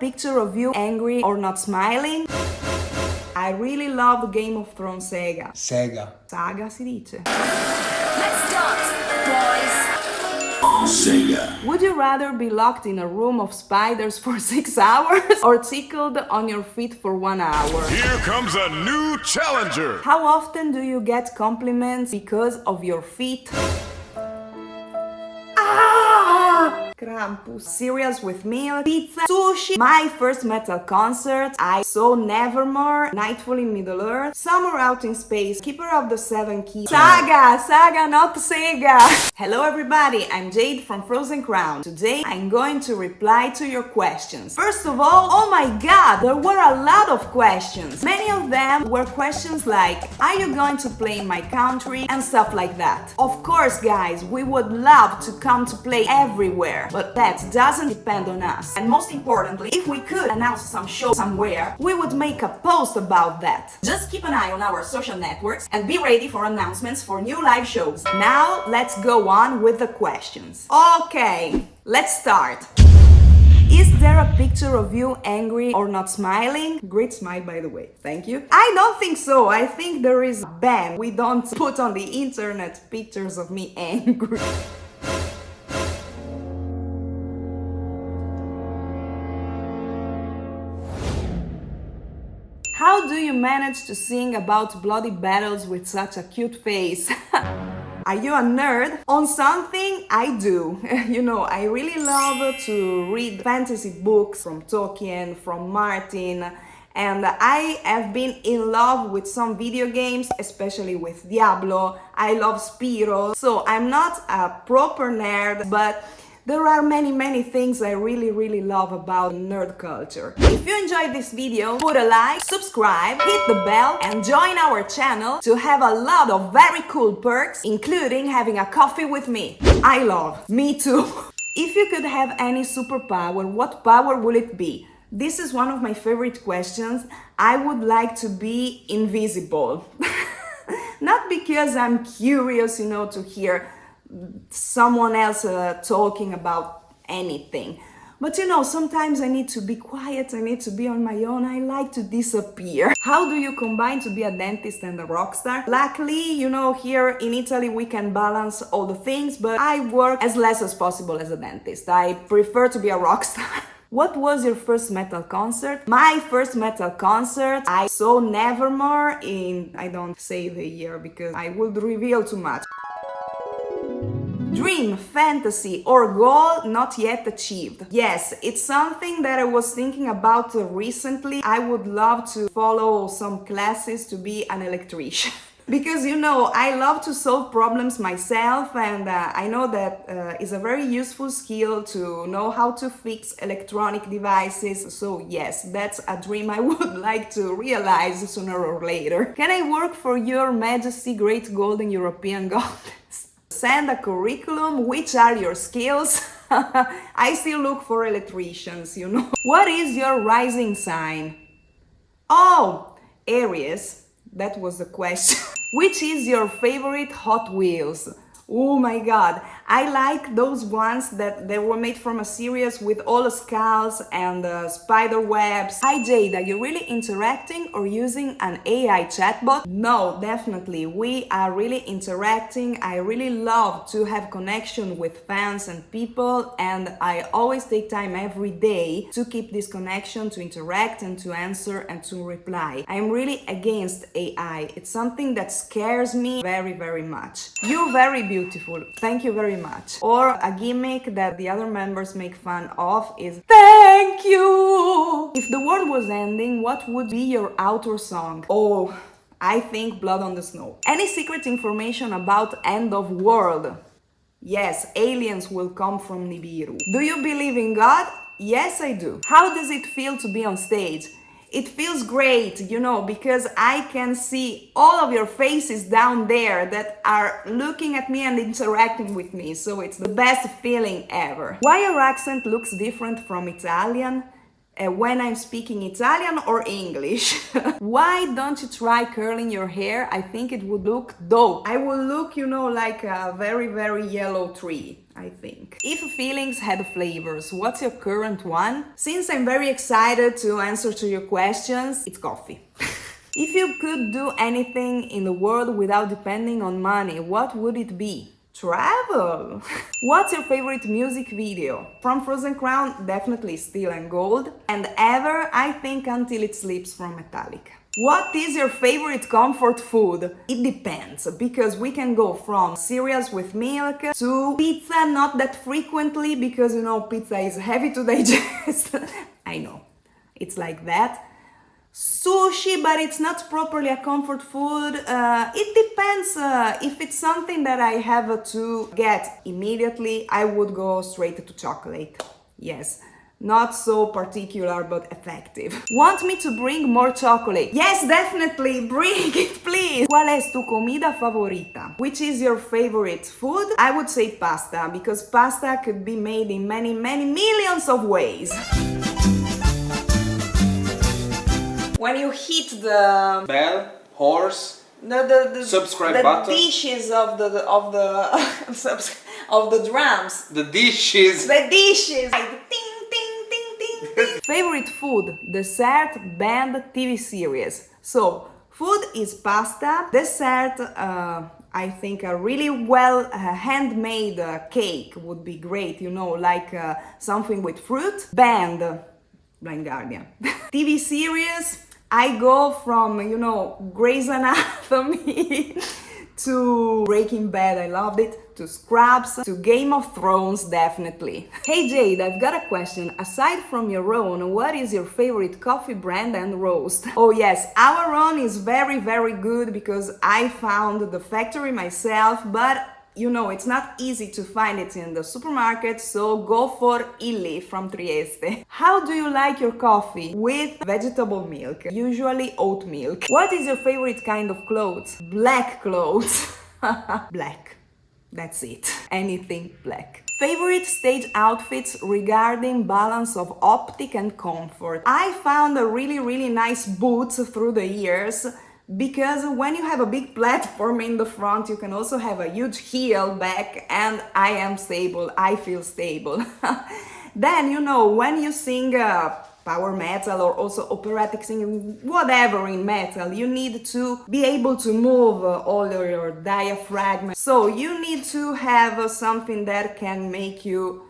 Picture of you angry or not smiling? I really love Game of Thrones sega. Sega. Saga si dice. Let's dance, boys! Sega. Would you rather be locked in a room of spiders for 6 hours or tickled on your feet for 1 hour? Here comes a new challenger! How often do you get compliments because of your feet? Krampus. Cereals with milk, pizza, sushi, my first metal concert, I saw Nevermore, Nightfall in Middle-earth, Summer Out in Space, Keeper of the Seven Keys, Saga, not Sega. Hello everybody, I'm Jade from Frozencrown. Today I'm going to reply to your questions. First of all, oh my god, there were a lot of questions. Many of them were questions like, are you going to play in my country? And stuff like that. Of course guys, we would love to come to play everywhere. But that doesn't depend on us. And most importantly, if we could announce some show somewhere, we would make a post about that. Just keep an eye on our social networks and be ready for announcements for new live shows. Now, let's go on with the questions. Okay, let's start. Is there a picture of you angry or not smiling? Great smile, by the way. Thank you. I don't think so. I think there is a ban. We don't put on the internet pictures of me angry. How do you manage to sing about bloody battles with such a cute face? Are you a nerd? On something, I do. You know, I really love to read fantasy books from Tolkien, from Martin, and I have been in love with some video games, especially with Diablo. I love Spyro, so I'm not a proper nerd, but there are many things I really love about nerd culture. If you enjoyed this video, put a like, subscribe, hit the bell and join our channel to have a lot of very cool perks, including having a coffee with me. I love. Me too. If you could have any superpower, what power would it be? This is one of my favorite questions. I would like to be invisible. Not because I'm curious, you know, to hear someone else talking about anything, but you know, sometimes I need to be quiet, I need to be on my own, I like to disappear. How do you combine to be a dentist and a rock star? Luckily, you know, here in Italy we can balance all the things, but I work as less as possible as a dentist. I prefer to be a rock star. What was your first metal concert? My first metal concert, I saw Nevermore in, I don't say the year because I would reveal too much. Dream, fantasy, or goal not yet achieved. Yes, it's something that I was thinking about recently. I would love to follow some classes to be an electrician. Because, you know, I love to solve problems myself, and I know that is a very useful skill to know how to fix electronic devices. So yes, that's a dream I would like to realize sooner or later. Can I work for Your Majesty Great Golden European Goddess? Send a curriculum, which are your skills? I still look for electricians, you know. What is your rising sign? Oh, Aries. That was the question. Which is your favorite Hot Wheels? Oh my god, I like those ones that they were made from a series with all the skulls and spider webs. Hi Jade, are you really interacting or using an AI chatbot? No, definitely, we are really interacting. I really love to have connection with fans and people, and I always take time every day to keep this connection, to interact and to answer and to reply. I'm really against AI. It's something that scares me very much. You're very beautiful. Thank you very much. Or a gimmick that the other members make fun of is thank you. If the world was ending, what would be your outro song? Oh, I think Blood on the Snow. Any secret information about end of world? Yes, aliens will come from Nibiru. Do you believe in God? Yes, I do. How does it feel to be on stage? It feels great, you know, because I can see all of your faces down there that are looking at me and interacting with me, so it's the best feeling ever. Why your accent looks different from Italian? when I'm speaking Italian or English. Why don't you try curling your hair? I think it would look dope. I will look, like a very, very yellow tree, I think. If feelings had flavors, what's your current one? Since I'm very excited to answer to your questions, it's coffee. If you could do anything in the world without depending on money, what would it be? Travel! What's your favorite music video? From Frozencrown, definitely Steel and Gold. And Ever, I think Until It Sleeps from Metallica. What is your favorite comfort food? It depends, because we can go from cereals with milk to pizza, not that frequently, because pizza is heavy to digest. I know, it's like that. Sushi, but it's not properly a comfort food. It depends. If it's something that I have to get immediately, I would go straight to chocolate. Yes, not so particular, but effective. Want me to bring more chocolate? Yes, definitely, bring it, please. ¿Cuál es tu comida favorita? Which is your favorite food? I would say pasta, because pasta could be made in many, many millions of ways. When you hit the bell, horse, the subscribe button, dishes of the of the drums, the dishes, like ding ding ding ding ding. Favorite food, dessert, band, TV series. So food is pasta. Dessert, I think a really well handmade cake would be great. Like something with fruit. Band, Blind Guardian. TV series, I go from, Grey's Anatomy to Breaking Bad, I loved it, to Scrubs, to Game of Thrones, definitely. Hey Jade, I've got a question. Aside from your own, what is your favorite coffee brand and roast? Oh yes, our own is very, very good because I found the factory myself, but it's not easy to find it in the supermarket, so go for Illy from Trieste. How do you like your coffee? With vegetable milk, usually oat milk. What is your favorite kind of clothes? Black clothes. Black. That's it. Anything black. Favorite stage outfits regarding balance of optic and comfort. I found a really, really nice boots through the years, because when you have a big platform in the front, you can also have a huge heel back, and I am stable, I feel stable. Then, when you sing power metal or also operatic singing, whatever in metal, you need to be able to move all your diaphragm. So you need to have something that can make you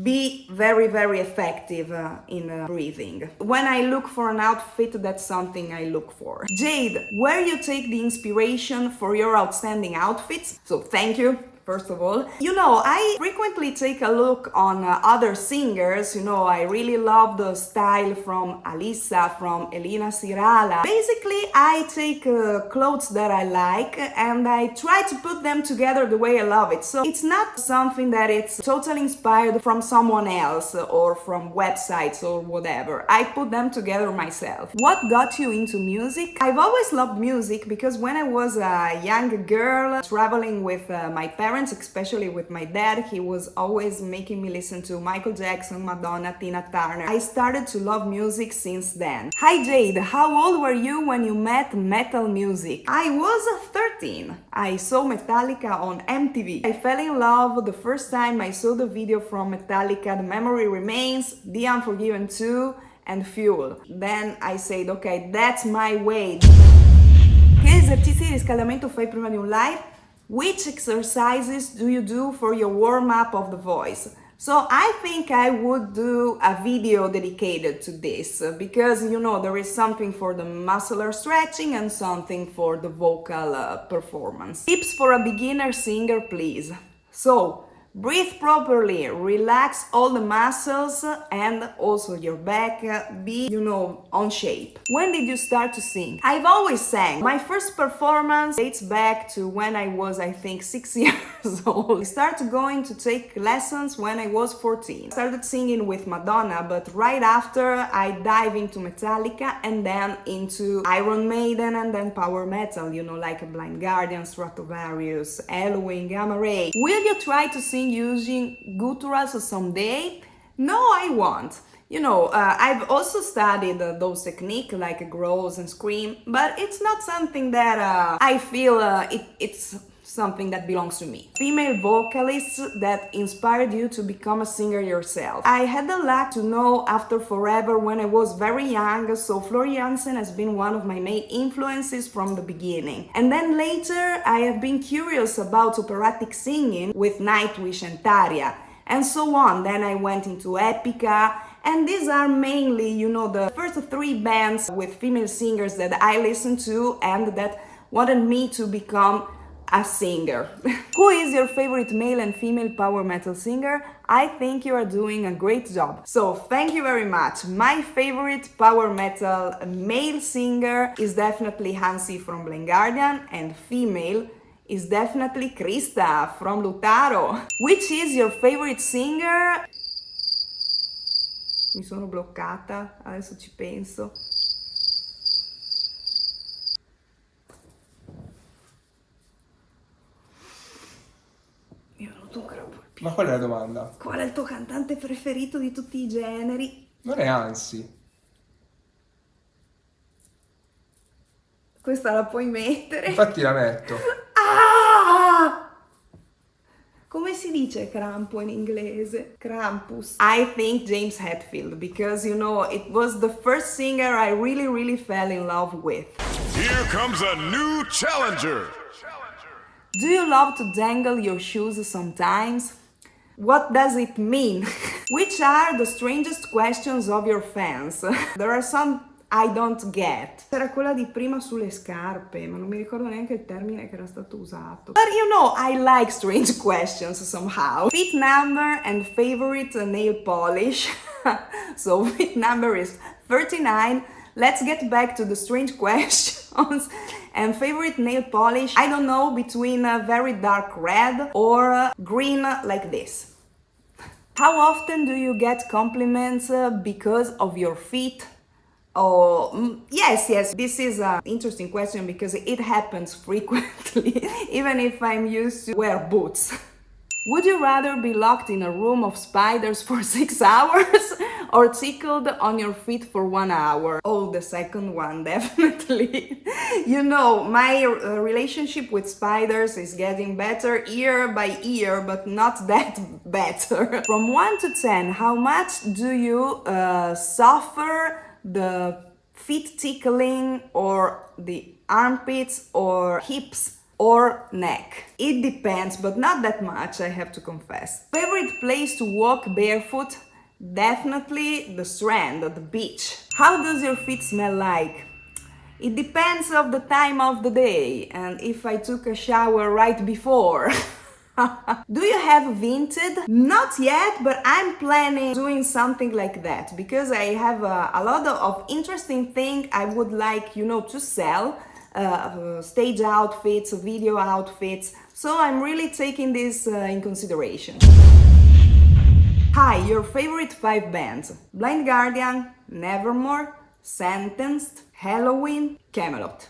be very, very effective in breathing. When I look for an outfit, that's something I look for. Jade, where you take the inspiration for your outstanding outfits? So thank you, first of all. I frequently take a look on other singers. I really love the style from Alissa, from Elina Sirala. Basically, I take clothes that I like and I try to put them together the way I love it. So it's not something that it's totally inspired from someone else or from websites or whatever. I put them together myself. What got you into music? I've always loved music because when I was a young girl traveling with my parents, especially with my dad, he was always making me listen to Michael Jackson, Madonna, Tina Turner. I started to love music since then. Hi Jade, how old were you when you met metal music? I was 13. I saw Metallica on MTV. I fell in love the first time I saw the video from Metallica, The Memory Remains, The Unforgiven 2, and Fuel. Then I said, okay, that's my way. Che esercizi di riscaldamento fai prima di un live? Which exercises do you do for your warm-up of the voice? So I think I would do a video dedicated to this because, there is something for the muscular stretching and something for the vocal performance. Tips for a beginner singer, please. So, breathe properly, relax all the muscles and also your back, be, on shape. When did you start to sing? I've always sang. My first performance dates back to when I was, I think, 6 years old. I started going to take lessons when I was 14. I started singing with Madonna, but right after I dive into Metallica and then into Iron Maiden and then power metal, like Blind Guardian, Stratovarius, Halloween, Gamma Ray. Will you try to sing using gutturals someday? No, I won't. I've also studied those techniques like growls and scream, but it's not something that I feel it's something that belongs to me. Female vocalists that inspired you to become a singer yourself. I had the luck to know After Forever when I was very young, so Floor Jansen has been one of my main influences from the beginning. And then later I have been curious about operatic singing with Nightwish and Tarja, and so on. Then I went into Epica, and these are mainly, the first three bands with female singers that I listened to and that wanted me to become a singer. Who is your favorite male and female power metal singer? I think you are doing a great job. So thank you very much. My favorite power metal male singer is definitely Hansi from Blind Guardian, and female is definitely Krista from Lutaro. Which is your favorite singer? Mi sono bloccata, adesso ci penso. Mi è venuto un crampo al piede. Ma qual è la domanda? Qual è il tuo cantante preferito di tutti i generi? Non è Ansi. Questa la puoi mettere. Infatti la metto. Ah! Come si dice crampo in inglese? Krampus. I think James Hetfield, because it was the first singer I really fell in love with. Here comes a new challenger. Do you love to dangle your shoes sometimes? What does it mean? Which are the strangest questions of your fans? There are some I don't get. C'era quella di prima sulle scarpe, ma non mi ricordo neanche il termine che era stato usato. But I like strange questions somehow. Fit number and favorite nail polish. So fit number is 39. Let's get back to the strange questions. And favorite nail polish, I don't know, between a very dark red or green like this. How often do you get compliments because of your feet? Oh, yes, this is an interesting question because it happens frequently, even if I'm used to wear boots. Would you rather be locked in a room of spiders for 6 hours or tickled on your feet for 1 hour? Oh, the second one, definitely. My relationship with spiders is getting better year by year, but not that better. From 1 to 10, how much do you suffer the feet tickling or the armpits or hips or neck? It depends, but not that much, I have to confess. Favorite place to walk barefoot? Definitely the strand, the beach. How does your feet smell like? It depends of the time of the day and if I took a shower right before. Do you have Vinted? Not yet, but I'm planning doing something like that because I have a lot of interesting things I would like, to sell. Stage outfits, video outfits. So I'm really taking this in consideration. Hi, your favorite 5 bands? Blind Guardian, Nevermore, Sentenced, Halloween, Camelot.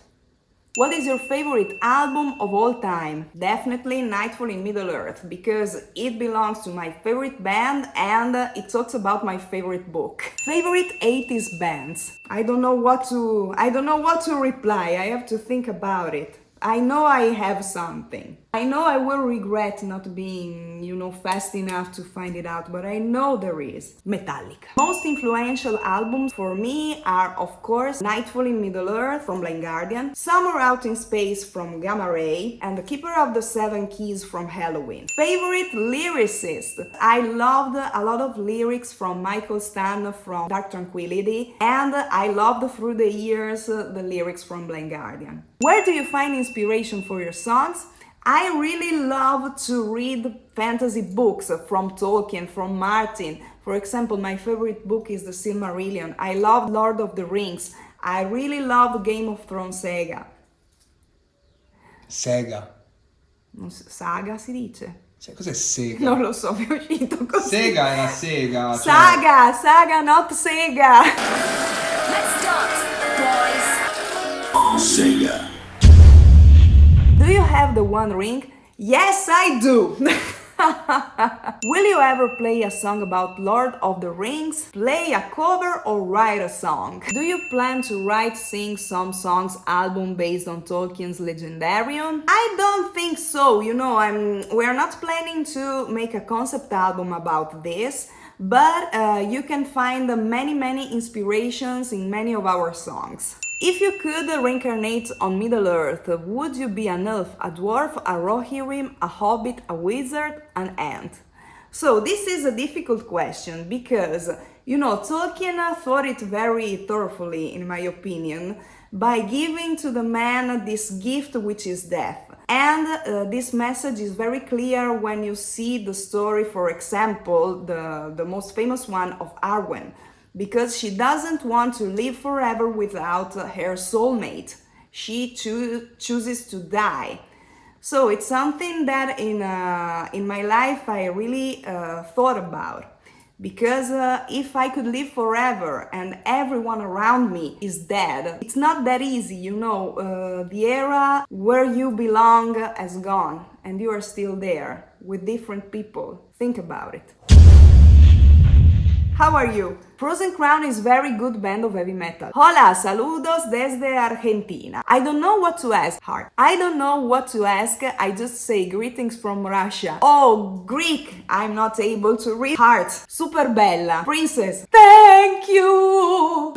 What is your favorite album of all time? Definitely Nightfall in Middle-earth, because it belongs to my favorite band and it talks about my favorite book. Favorite 80s bands? I don't know what to reply. I have to think about it. I know I have something. I know I will regret not being, fast enough to find it out, but I know there is. Metallica. Most influential albums for me are, of course, Nightfall in Middle-earth from Blind Guardian, Summer Out in Space from Gamma Ray, and The Keeper of the Seven Keys from Halloween. Favorite lyricist? I loved a lot of lyrics from Michael Stan from Dark Tranquillity, and I loved through the years the lyrics from Blind Guardian. Where do you find inspiration for your songs? I really love to read fantasy books from Tolkien, from Martin. For example, my favorite book is The Silmarillion. I love Lord of the Rings. I really love Game of Thrones Sega. Sega. Saga si dice? Cos'è Sega? Non lo so, mi è uscito così. Sega è la sega. Saga, not Sega. Let's dance, boys. Sega. Do you have the One Ring? Yes, I do. Will you ever play a song about Lord of the Rings? Play a cover or write a song? Do you plan to write, sing some songs album based on Tolkien's Legendarium? I don't think so, we're not planning to make a concept album about this, but you can find many inspirations in many of our songs. If you could reincarnate on Middle-earth, would you be an elf, a dwarf, a rohirrim, a hobbit, a wizard, an ant? So this is a difficult question because, Tolkien thought it very thoroughly, in my opinion, by giving to the man this gift which is death. And this message is very clear when you see the story, for example, the most famous one of Arwen, because she doesn't want to live forever without her soulmate. She chooses to die. So it's something that in my life I really thought about. Because if I could live forever and everyone around me is dead, it's not that easy, the era where you belong has gone and you are still there with different people. Think about it. How are you? Frozencrown is very good band of heavy metal. Hola, saludos desde Argentina. I don't know what to ask. Heart. I don't know what to ask. I just say greetings from Russia. Oh, Greek. I'm not able to read. Heart. Super bella. Princess. Thank you.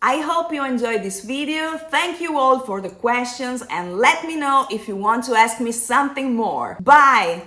I hope you enjoyed this video. Thank you all for the questions and let me know if you want to ask me something more. Bye!